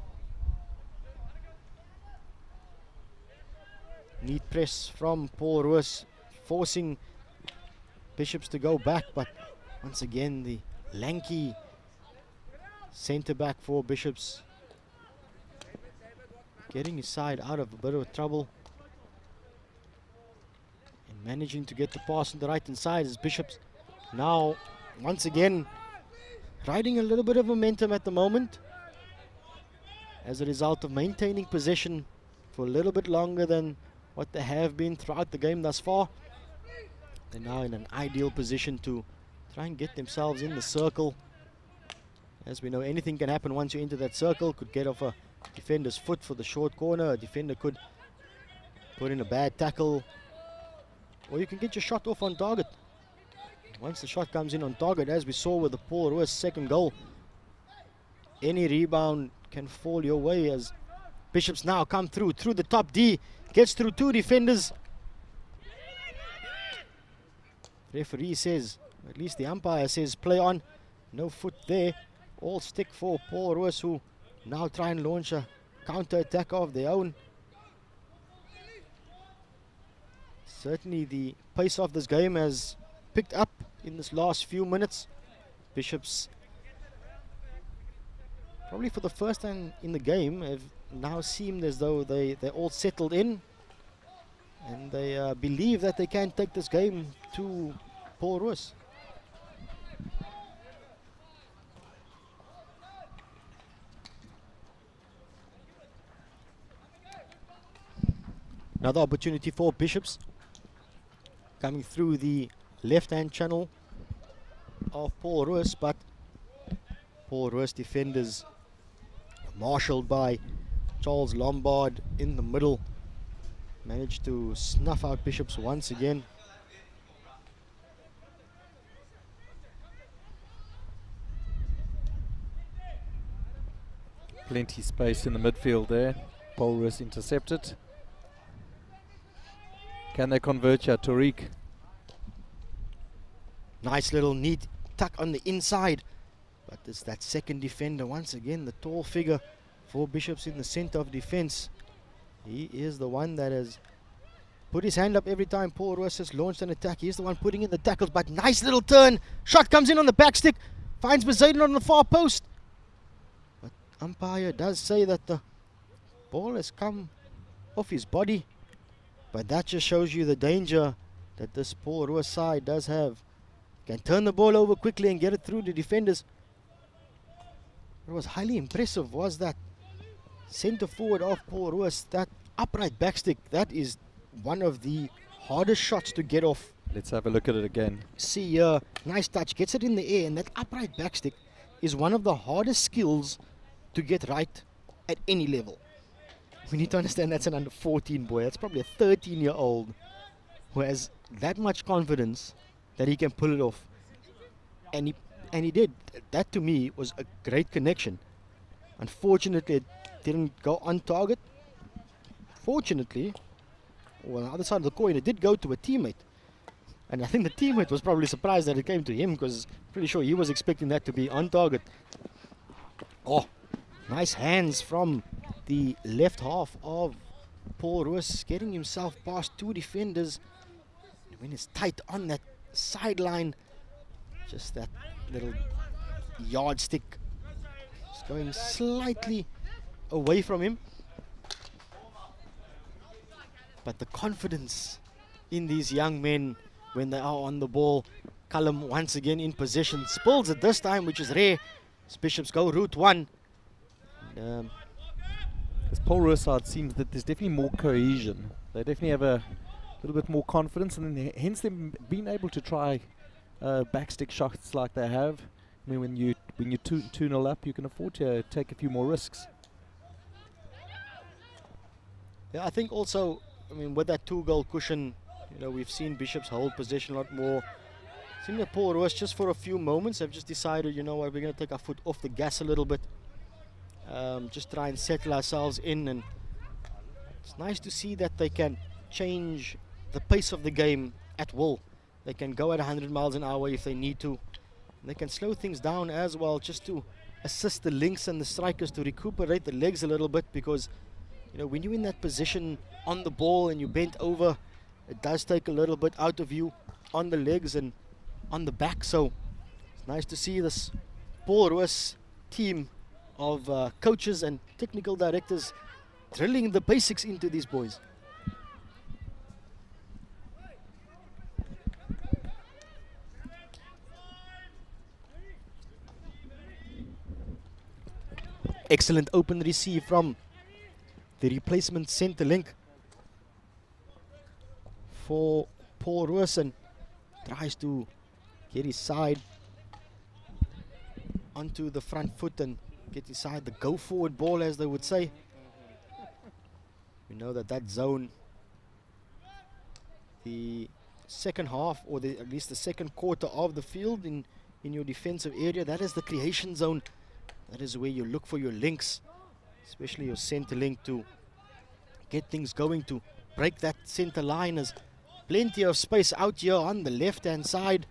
A: Neat press from Paul Roos, forcing Bishops to go back, but once again the lanky centre back for Bishops getting his side out of a bit of trouble and managing to get the pass on the right hand side as Bishops now once again riding a little bit of momentum at the moment as a result of maintaining possession for a little bit longer than what they have been throughout the game thus far. They're now in an ideal position to try and get themselves in the circle. As we know, anything can happen once you enter that circle. Could get off a defender's foot for the short corner. A defender could put in a bad tackle, or you can get your shot off on target. Once the shot comes in on target, as we saw with the Paul Roos second goal, any rebound can fall your way as Bishops now come through the top D, gets through two defenders. Referee says, at least the umpire says, play on. No foot there. All stick for Paul Roos, who now try and launch a counter-attack of their own. Certainly the pace of this game has picked up in this last few minutes. Bishops, probably for the first time in the game, have now seemed as though they're all settled in, and they believe that they can take this game to Paul Roos. Another opportunity for Bishops, coming through the left-hand channel of Paul Roos, but Paul Roos defenders marshalled by Charles Lombard in the middle managed to snuff out Bishops once again.
C: Plenty space in the midfield there. Paul Roos intercepted. Can they convert here, Tariq?
A: Nice little neat tuck on the inside, but it's that second defender once again, the tall figure for Bishops in the center of defense. He is the one that has put his hand up every time Paul Roos has launched an attack. He's the one putting in the tackles, but nice little turn. Shot comes in on the back stick, finds Bezaden on the far post. But umpire does say that the ball has come off his body. But that just shows you the danger that this Paul Roos side does have. Can turn the ball over quickly and get it through the defenders. What was highly impressive was that center forward of Paul Roos, that upright backstick. That is one of the hardest shots to get off.
C: Let's have a look at it again.
A: See here, nice touch, gets it in the air, and that upright backstick is one of the hardest skills to get right at any level. We need to understand that's an under 14 boy. That's probably a 13-year-old who has that much confidence that he can pull it off. And he did. That to me was a great connection. Unfortunately, it didn't go on target. Fortunately, well, on the other side of the coin, it did go to a teammate. And I think the teammate was probably surprised that it came to him, because pretty sure he was expecting that to be on target. Oh, nice hands from the left half of Paul Roos, getting himself past two defenders. When it's tight on that sideline, just that little yardstick just going slightly away from him. But the confidence in these young men when they are on the ball. Cullum once again in possession, spills it this time, which is rare. Bishops go route one.
C: This Paul Roos side seems that there's definitely more cohesion. They definitely have a little bit more confidence, and then hence them being able to try backstick shots like they have. I mean, when you 2-0 up, you can afford to take a few more risks.
A: Yeah, I think also, I mean, with that 2-goal cushion, you know, we've seen Bishops hold possession a lot more. Seeing that Paul Roos just for a few moments have just decided, you know what, we're going to take our foot off the gas a little bit. Just try and settle ourselves in, and it's nice to see that they can change the pace of the game at will. They can go at 100 miles an hour if they need to. And they can slow things down as well, just to assist the links and the strikers to recuperate the legs a little bit, because you know, when you're in that position on the ball and you bent over, it does take a little bit out of you on the legs and on the back. So it's nice to see this Paul Roos team of coaches and technical directors drilling the basics into these boys. Excellent open receive from the replacement centre link for Paul Roos, and tries to get his side onto the front foot and get his side the go forward ball, as they would say. We know that that zone, the second half, or at least the second quarter of the field in your defensive area, that is the creation zone. That is where you look for your links, especially your center link, to get things going, to break that center line. There's plenty of space out here on the left-hand side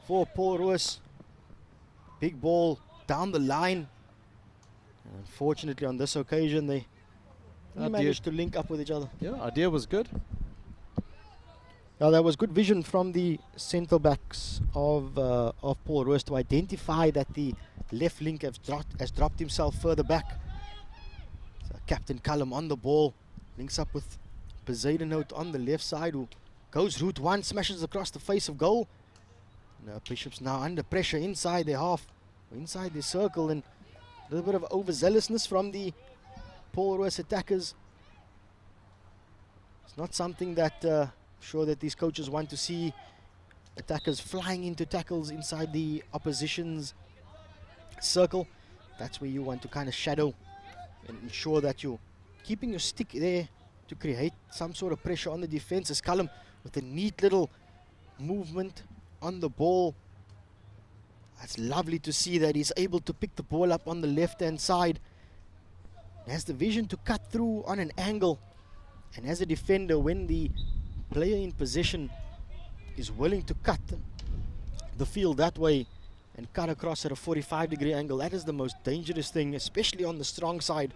A: for Paul Roos. Big ball down the line. Unfortunately, on this occasion, they We managed to link up with each other.
C: Yeah, idea was good.
A: Now there was good vision from the centre backs of Paul Roos to identify that the left link has dropped himself further back. So Captain Cullum on the ball, links up with Poseidonhout on the left side, who goes route one, smashes across the face of goal. And, Bishops now under pressure inside their half, inside their circle, and a little bit of overzealousness from the Paul Roos attackers. It's not something that sure that these coaches want to see attackers flying into tackles inside the opposition's circle. That's where you want to kind of shadow and ensure that you're keeping your stick there to create some sort of pressure on the defense. As Cullum with a neat little movement on the ball. It's lovely to see that he's able to pick the ball up on the left hand side. He has the vision to cut through on an angle, and as a defender, when the player in position is willing to cut the field that way and cut across at a 45-degree angle, that is the most dangerous thing, especially on the strong side,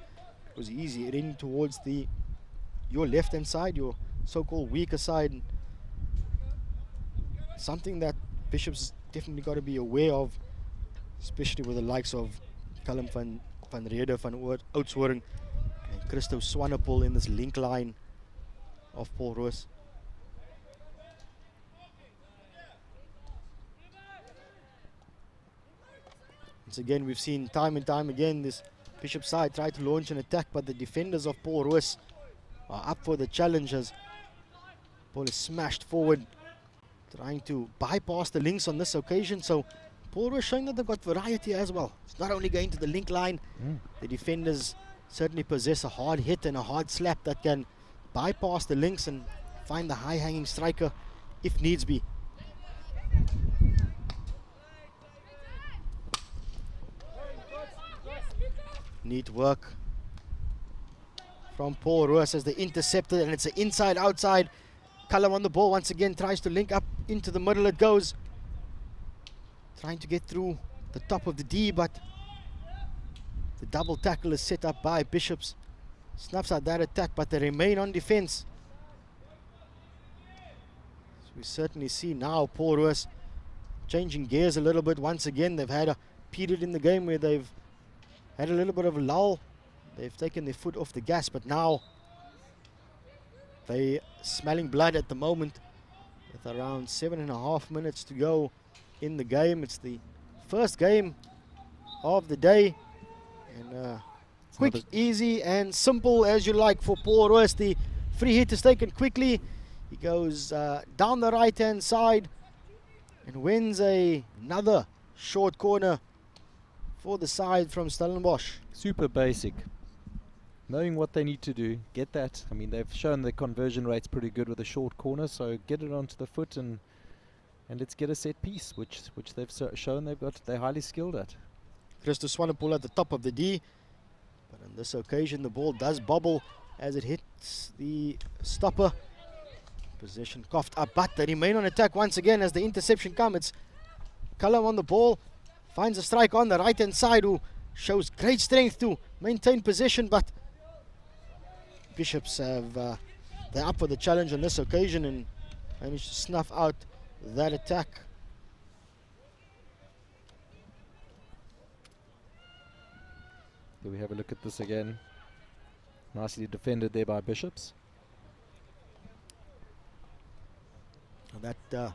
A: because he's heading towards your left hand side, your so-called weaker side. Something that Bishops definitely got to be aware of, especially with the likes of Cullum van Rede, van Oudtshoorn, and Christo Swanepoel in this link line of Paul Roos. Once again, we've seen time and time again this Bishop side try to launch an attack, but the defenders of Paul Roos are up for the challenge as ball is smashed forward, trying to bypass the links on this occasion. So Paul Roos showing that they've got variety as well. It's not only going to the link line, the defenders certainly possess a hard hit and a hard slap that can bypass the links and find the high-hanging striker if needs be. Neat work from Paul Roos as they intercepted, and it's an inside-outside. Cullum on the ball once again, tries to link up into the middle. It goes, trying to get through the top of the D, but the double tackle is set up by Bishops. Snuffs out that attack, but they remain on defense. So we certainly see now Paul Roos changing gears a little bit. Once again, they've had a period in the game where they've had a little bit of a lull. They've taken their foot off the gas, but now they smelling blood at the moment with around 7.5 minutes to go in the game. It's the first game of the day, and quick, easy and simple as you like for Paul Roos. The free hit is taken quickly. He goes down the right hand side and wins another short corner for the side from Stellenbosch.
C: Super basic. Knowing what they need to do, get that. I mean, they've shown the conversion rate's pretty good with a short corner, so get it onto the foot and let's get a set piece, which they've shown they're highly skilled at.
A: Christo Swanepoel at the top of the D, but on this occasion the ball does bobble as it hits the stopper. Possession coughed up, but they remain on attack once again as the interception comes. It's Cullum on the ball, finds a strike on the right hand side, who shows great strength to maintain possession, but Bishops they're up for the challenge on this occasion and managed to snuff out that attack.
C: Here we have a look at this again. Nicely defended there by Bishops.
A: That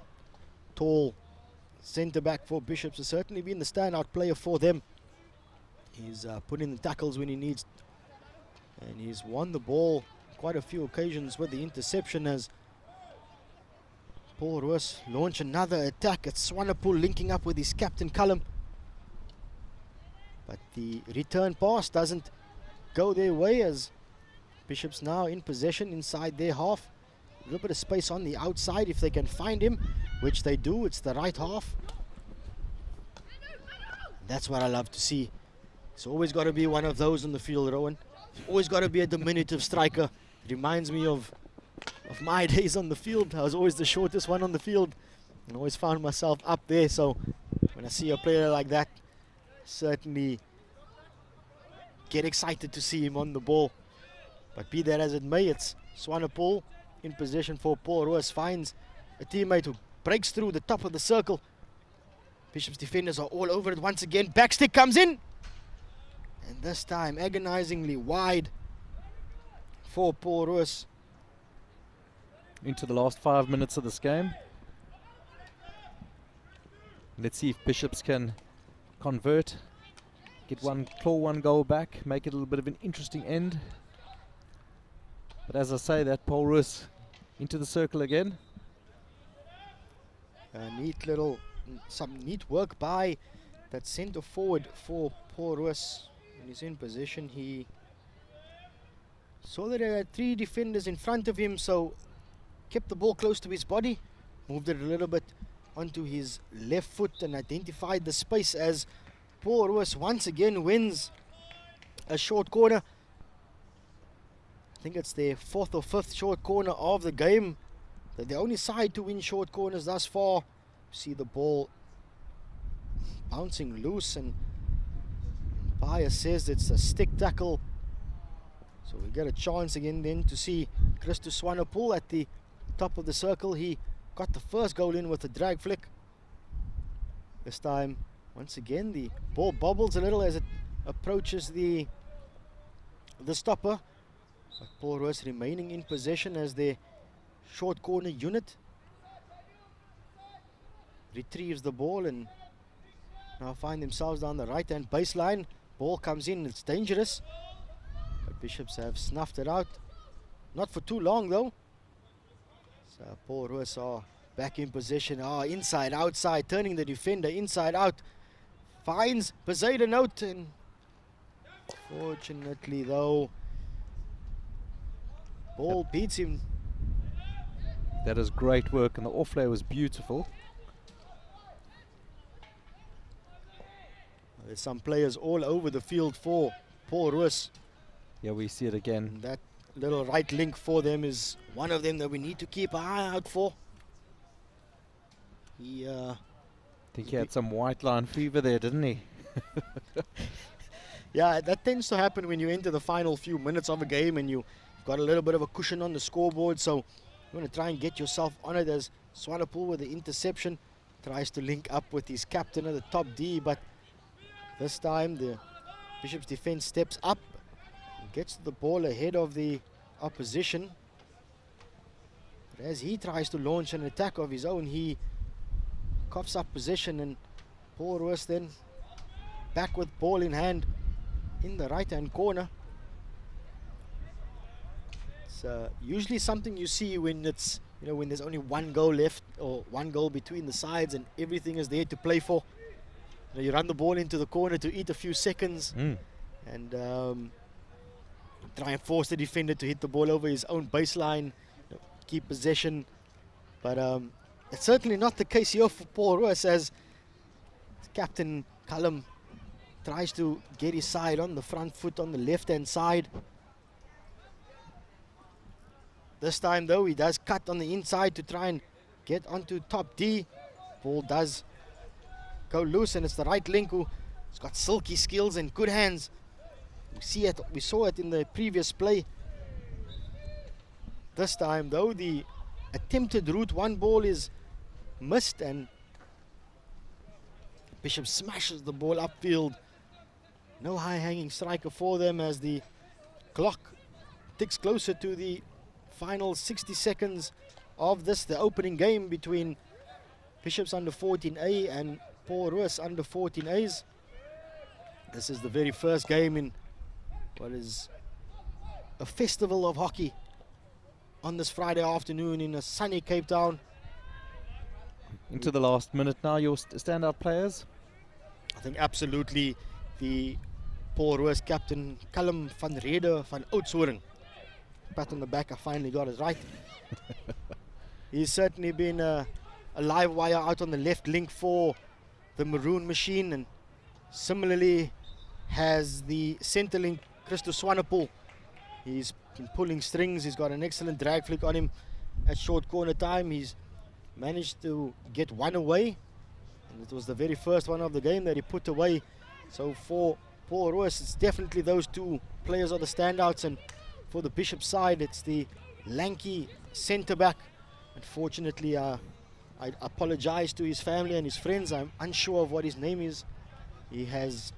A: tall centre back for Bishops has certainly been the standout player for them. He's put in the tackles when he needs, and he's won the ball quite a few occasions with the interception as Paul Roos launch another attack. It's Swanepoel linking up with his captain Cullum, but the return pass doesn't go their way as Bishops now in possession inside their half. A little bit of space on the outside if they can find him, which they do. It's the right half. That's what I love to see. It's always got to be one of those on the field, Rowan. It's always got to be a diminutive striker. It reminds me of my days on the field. I was always the shortest one on the field and always found myself up there. So when I see a player like that, certainly get excited to see him on the ball. But be that as it may, it's Swanepoel in possession for Paul Roos. Finds a teammate who breaks through the top of the circle. Bishop's defenders are all over it once again. Backstick comes in. And this time agonizingly wide for Paul Roos.
C: Into the last 5 minutes of this game. Let's see if Bishops can convert, claw one goal back, make it a little bit of an interesting end. But as I say, that Paul Roos into the circle again.
A: Some neat work by that centre forward for Paul Roos. When he's in position, he saw that there had 3 defenders in front of him, so kept the ball close to his body, moved it a little bit onto his left foot and identified the space as Paul Roos once again wins a short corner. I think it's their 4th or 5th short corner of the game. They're the only side to win short corners thus far. See the ball bouncing loose, and umpire says it's a stick tackle. So we get a chance again then to see Christus Swanepoel at the top of the circle. He got the first goal in with a drag flick. This time, once again, the ball bobbles a little as it approaches the stopper. But Paul Roos remaining in possession as their short corner unit. Retrieves the ball and now find themselves down the right-hand baseline. Ball comes in, it's dangerous. But Bishops have snuffed it out. Not for too long though. So Paul Roos are back in possession. Inside, outside, turning the defender inside out. Finds Poseidon out, and fortunately though, ball beats him.
C: That is great work, and the offlay was beautiful.
A: There's some players all over the field for Paul Roos.
C: Yeah, we see it again.
A: That little right link for them is one of them that we need to keep an eye out for.
C: I think he had some white line fever there, didn't he?
A: Yeah, that tends to happen when you enter the final few minutes of a game and you've got a little bit of a cushion on the scoreboard, so you want to try and get yourself on it. As Swanepoel with the interception tries to link up with his captain at the top D, but this time the Bishop's defense steps up and gets the ball ahead of the opposition. But as he tries to launch an attack of his own, he coughs up possession, and Paul Roos then back with ball in hand in the right hand corner. It's usually something you see when it's, when there's only one goal left or one goal between the sides and everything is there to play for. You run the ball into the corner to eat a few seconds and try and force the defender to hit the ball over his own baseline, keep possession. But it's certainly not the case here for Paul Roos, as Captain Callum tries to get his side on the front foot on the left-hand side. This time though, he does cut on the inside to try and get onto top D. Ball does go loose, and it's the right link who's got silky skills and good hands. We saw it in the previous play. This time though, the attempted route one ball is missed, and Bishop smashes the ball upfield. No high-hanging striker for them as the clock ticks closer to the final 60 seconds of the opening game between Bishop's under 14A and Paul Roos under 14As. This is the very first game in what is a festival of hockey on this Friday afternoon in a sunny Cape Town.
C: Into the last minute now, your standout players?
A: I think absolutely the Paul Roos captain, Callum van Rede van Oudtshoorn. Pat on the back, I finally got it right. He's certainly been a live wire out on the left link for the Maroon Machine, and similarly has the centre link, Christus Swanepoel. He's been pulling strings. He's got an excellent drag flick on him at short corner time. He's managed to get one away, and it was the very first one of the game that he put away. So for Paul Roos, it's definitely those two players are the standouts, and for the Bishop side. It's the lanky centre-back. Unfortunately, I apologize to his family and his friends. I'm unsure of what his name is. He has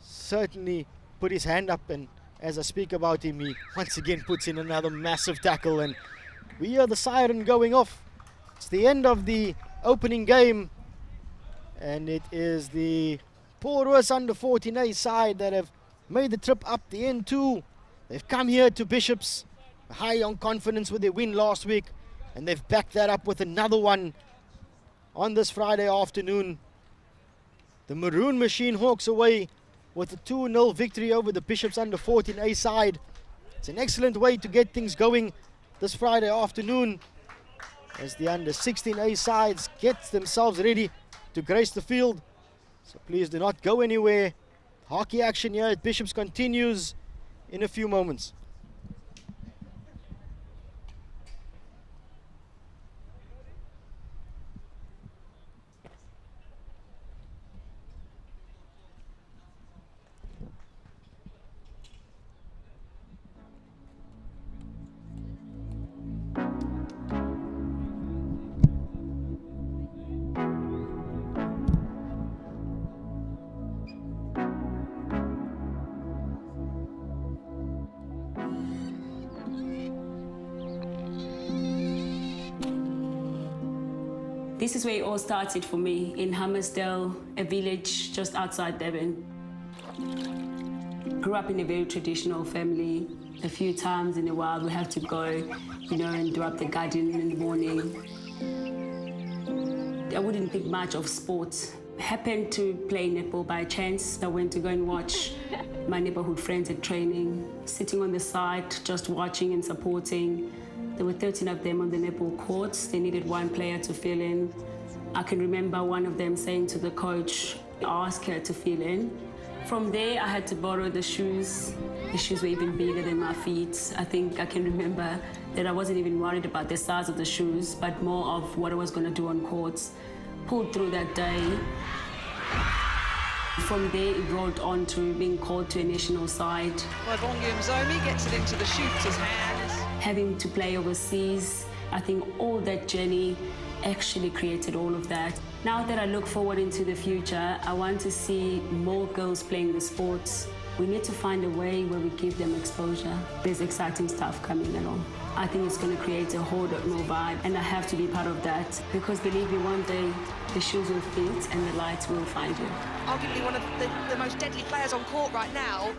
A: certainly put his hand up, and as I speak about him, he once again puts in another massive tackle, and we hear the siren going off. It's the end of the opening game, and it is the Roos under 14A side that have made the trip up the N2. They've come here to Bishops high on confidence with their win last week, and they've backed that up with another one on this Friday afternoon. The Maroon Machine hawks away with a 2-0 victory over the Bishops under 14A side. It's an excellent way to get things going this Friday afternoon as the under 16A sides get themselves ready to grace the field. So please do not go anywhere. Hockey action here at Bishops continues in a few moments.
D: This is where it all started for me, in Hammersdale, a village just outside Devon. Grew up in a very traditional family. A few times in a while we have to go, and do up the garden in the morning. I wouldn't think much of sports. Happened to play netball by chance. I went to go and watch my neighborhood friends at training, sitting on the side, just watching and supporting. There were 13 of them on the netball courts. They needed one player to fill in. I can remember one of them saying to the coach, ask her to fill in. From there, I had to borrow the shoes. The shoes were even bigger than my feet. I think I can remember that I wasn't even worried about the size of the shoes, but more of what I was going to do on courts. Pulled through that day. From there, it rolled on to being called to a national side.
F: Zomi gets it into the shooter's hands.
D: Having to play overseas, I think all that journey actually created all of that. Now that I look forward into the future, I want to see more girls playing the sports. We need to find a way where we give them exposure. There's exciting stuff coming along. I think it's going to create a whole lot more vibe, and I have to be part of that, because believe me, one day the shoes will fit and the lights will find you.
F: Arguably one of the most deadly players on court right now.